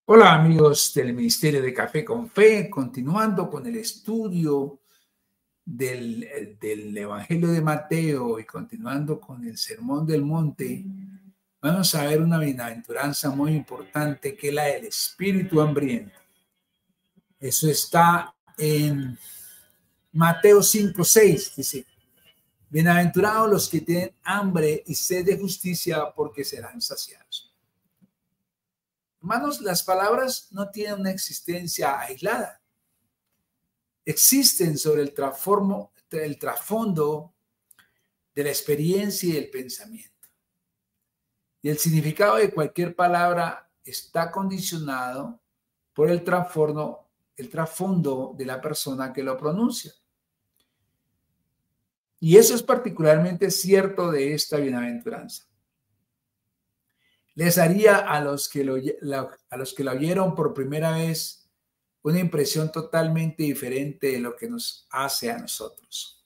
Hola amigos del Ministerio de Café con Fe, continuando con el estudio del Evangelio de Mateo y continuando con el Sermón del Monte, vamos a ver una bienaventuranza muy importante que es la del espíritu hambriento. Eso está en Mateo 5:6, dice: bienaventurados los que tienen hambre y sed de justicia, porque serán saciados. Hermanos, las palabras no tienen una existencia aislada. Existen sobre el trasfondo de la experiencia y el pensamiento. Y el significado de cualquier palabra está condicionado por el trasfondo de la persona que lo pronuncia. Y eso es particularmente cierto de esta bienaventuranza. Les haría a los que lo oyeron por primera vez una impresión totalmente diferente de lo que nos hace a nosotros.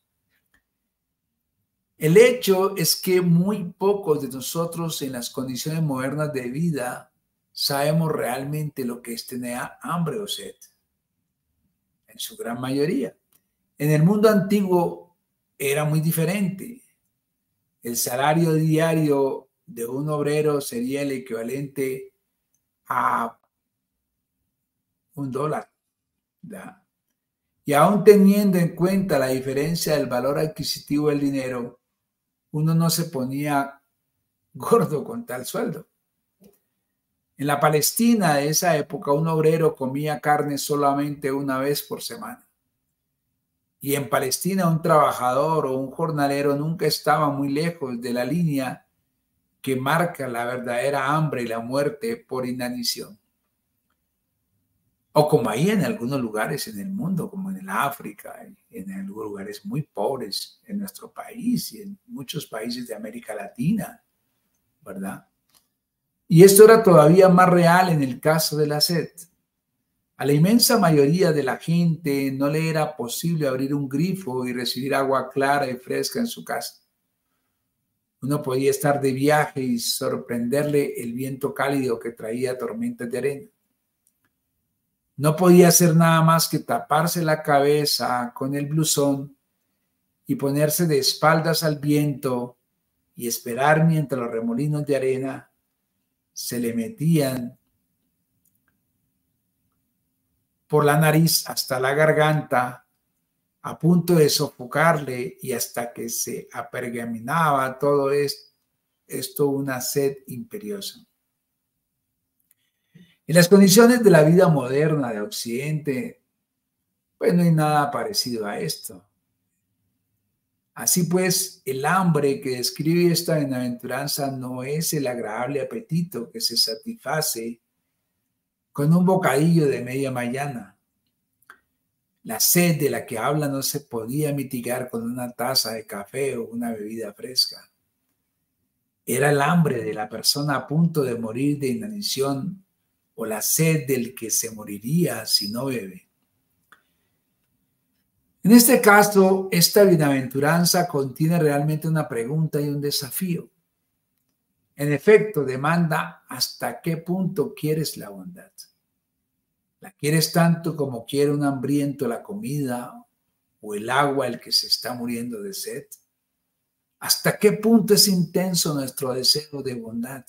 El hecho es que muy pocos de nosotros en las condiciones modernas de vida sabemos realmente lo que es tener hambre o sed. En su gran mayoría. En el mundo antiguo era muy diferente. El salario diario de un obrero sería el equivalente a $1. ¿Ya? Y aún teniendo en cuenta la diferencia del valor adquisitivo del dinero, uno no se ponía gordo con tal sueldo. En la Palestina de esa época, un obrero comía carne solamente una vez por semana. Y en Palestina, un trabajador o un jornalero nunca estaba muy lejos de la línea que marca la verdadera hambre y la muerte por inanición. O como ahí en algunos lugares en el mundo, como en el África, en algunos lugares muy pobres en nuestro país y en muchos países de América Latina, ¿verdad? Y esto era todavía más real en el caso de la sed. A la inmensa mayoría de la gente no le era posible abrir un grifo y recibir agua clara y fresca en su casa. Uno podía estar de viaje y sorprenderle el viento cálido que traía tormentas de arena. No podía hacer nada más que taparse la cabeza con el blusón y ponerse de espaldas al viento y esperar mientras los remolinos de arena se le metían por la nariz hasta la garganta, a punto de sofocarle, y hasta que se apergaminaba todo esto una sed imperiosa. En las condiciones de la vida moderna de Occidente, pues no hay nada parecido a esto. Así pues, el hambre que describe esta bienaventuranza no es el agradable apetito que se satisface con un bocadillo de media mañana. La sed de la que habla no se podía mitigar con una taza de café o una bebida fresca. Era el hambre de la persona a punto de morir de inanición o la sed del que se moriría si no bebe. En este caso, esta bienaventuranza contiene realmente una pregunta y un desafío. En efecto, demanda hasta qué punto quieres la bondad. ¿La quieres tanto como quiere un hambriento la comida o el agua el que se está muriendo de sed? ¿Hasta qué punto es intenso nuestro deseo de bondad?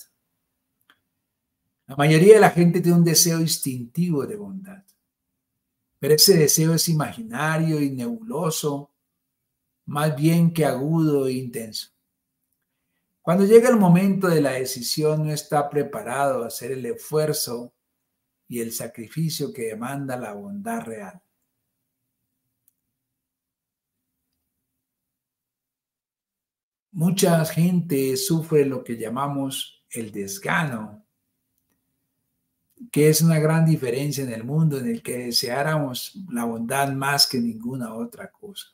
La mayoría de la gente tiene un deseo instintivo de bondad, pero ese deseo es imaginario y nebuloso, más bien que agudo e intenso. Cuando llega el momento de la decisión, no está preparado a hacer el esfuerzo y el sacrificio que demanda la bondad real. Mucha gente sufre lo que llamamos el desgano, que es una gran diferencia en el mundo en el que deseáramos la bondad más que ninguna otra cosa.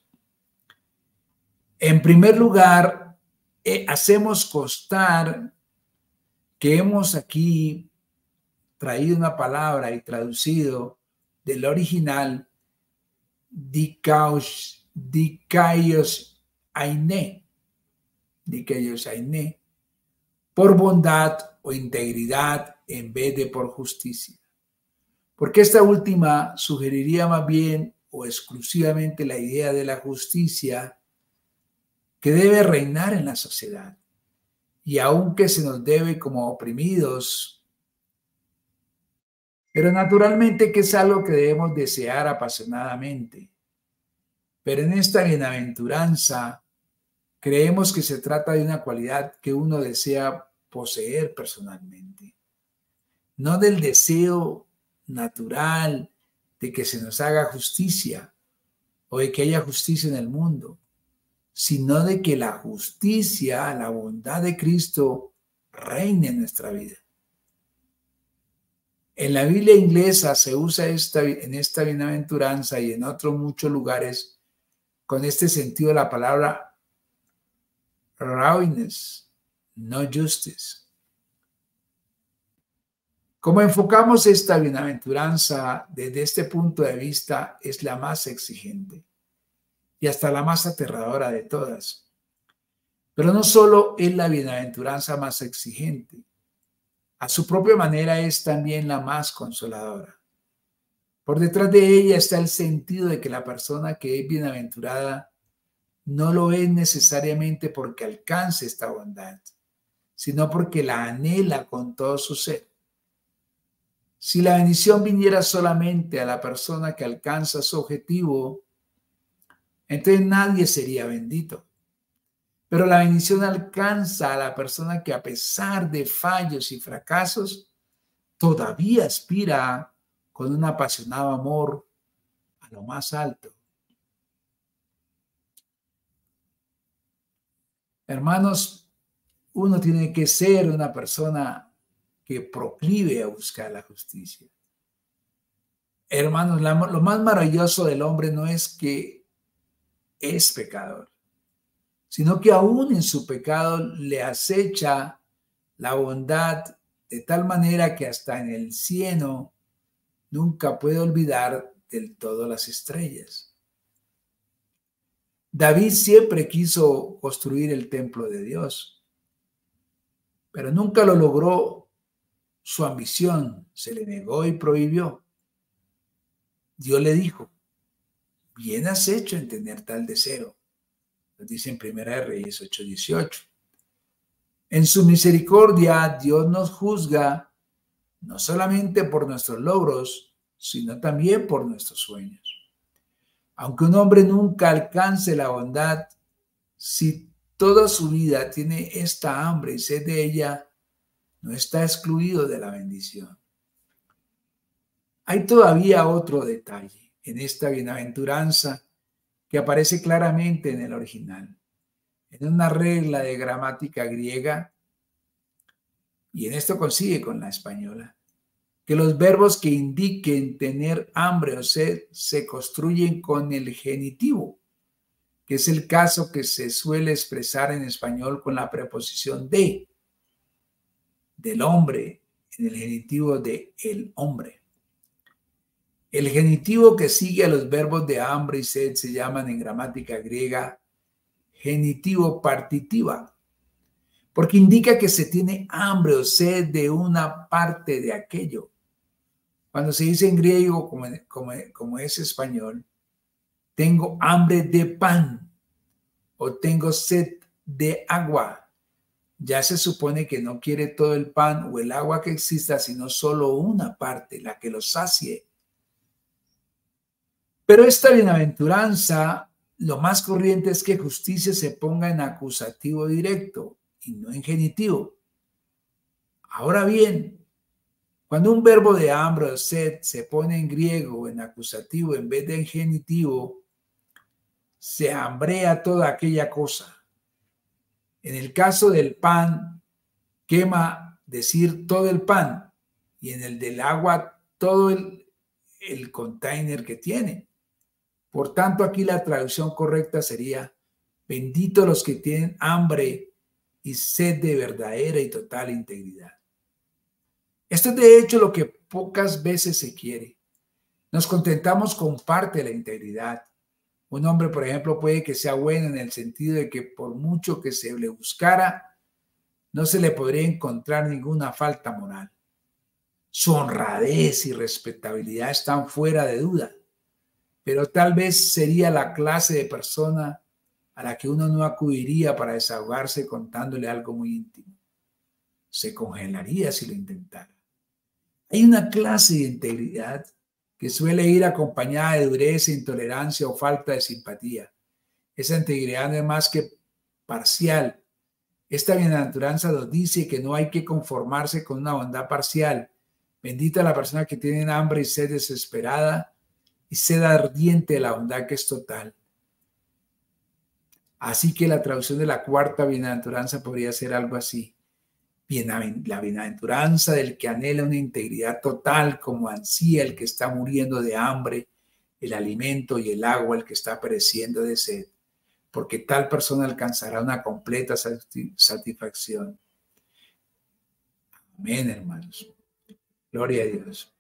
En primer lugar, hacemos constar que hemos aquí traído una palabra y traducido del original dikaios ainé, por bondad o integridad en vez de por justicia. porque esta última sugeriría más bien o exclusivamente la idea de la justicia que debe reinar en la sociedad, y aunque se nos debe como oprimidos, pero naturalmente que es algo que debemos desear apasionadamente. Pero en esta bienaventuranza creemos que se trata de una cualidad que uno desea poseer personalmente, no del deseo natural de que se nos haga justicia o de que haya justicia en el mundo, sino de que la justicia, la bondad de Cristo reine en nuestra vida. En la Biblia inglesa se usa en esta bienaventuranza y en otros muchos lugares con este sentido la palabra righteousness, no justice. Como enfocamos esta bienaventuranza desde este punto de vista, es la más exigente y hasta la más aterradora de todas. Pero no solo es la bienaventuranza más exigente, a su propia manera es también la más consoladora. Por detrás de ella está el sentido de que la persona que es bienaventurada no lo es necesariamente porque alcance esta bondad, sino porque la anhela con todo su ser. Si la bendición viniera solamente a la persona que alcanza su objetivo, entonces nadie sería bendito. Pero la bendición alcanza a la persona que a pesar de fallos y fracasos, todavía aspira con un apasionado amor a lo más alto. Hermanos, uno tiene que ser una persona que proclive a buscar la justicia. Hermanos, lo más maravilloso del hombre no es que es pecador, sino que aún en su pecado le acecha la bondad de tal manera que hasta en el cielo nunca puede olvidar del todo las estrellas. David siempre quiso construir el templo de Dios, pero nunca lo logró. Su ambición se le negó y prohibió. Dios le dijo: bien has hecho en tener tal deseo. Nos dice en Primera de Reyes 8:18. En su misericordia, Dios nos juzga no solamente por nuestros logros, sino también por nuestros sueños. Aunque un hombre nunca alcance la bondad, si toda su vida tiene esta hambre y sed de ella, no está excluido de la bendición. Hay todavía otro detalle en esta bienaventuranza que aparece claramente en el original, en una regla de gramática griega, y en esto coincide con la española, que los verbos que indiquen tener hambre o sed se construyen con el genitivo, que es el caso que se suele expresar en español con la preposición de, del hombre, en el genitivo de el hombre. El genitivo que sigue a los verbos de hambre y sed se llaman en gramática griega genitivo partitiva, porque indica que se tiene hambre o sed de una parte de aquello. Cuando se dice en griego, como es español, tengo hambre de pan o tengo sed de agua, ya se supone que no quiere todo el pan o el agua que exista, sino solo una parte, la que lo sacie. Pero esta bienaventuranza, lo más corriente es que justicia se ponga en acusativo directo y no en genitivo. Ahora bien, cuando un verbo de hambre o sed se pone en griego en acusativo en vez de en genitivo, se hambrea toda aquella cosa. En el caso del pan, quema decir todo el pan, y en el del agua todo el container que tiene. Por tanto, aquí la traducción correcta sería: benditos los que tienen hambre y sed de verdadera y total integridad. Esto es de hecho lo que pocas veces se quiere. Nos contentamos con parte de la integridad. Un hombre, por ejemplo, puede que sea bueno en el sentido de que por mucho que se le buscara, no se le podría encontrar ninguna falta moral. Su honradez y respetabilidad están fuera de duda, pero tal vez sería la clase de persona a la que uno no acudiría para desahogarse contándole algo muy íntimo. Se congelaría si lo intentara. Hay una clase de integridad que suele ir acompañada de dureza, intolerancia o falta de simpatía. Esa integridad no es más que parcial. Esta bienaventuranza nos dice que no hay que conformarse con una bondad parcial. Bendita la persona que tiene hambre y sed desesperada y sed ardiente de la bondad que es total. Así que la traducción de la cuarta bienaventuranza podría ser algo así. La bienaventuranza del que anhela una integridad total, como ansía el que está muriendo de hambre, el alimento y el agua, el que está pereciendo de sed, porque tal persona alcanzará una completa satisfacción. Amén, hermanos. Gloria a Dios.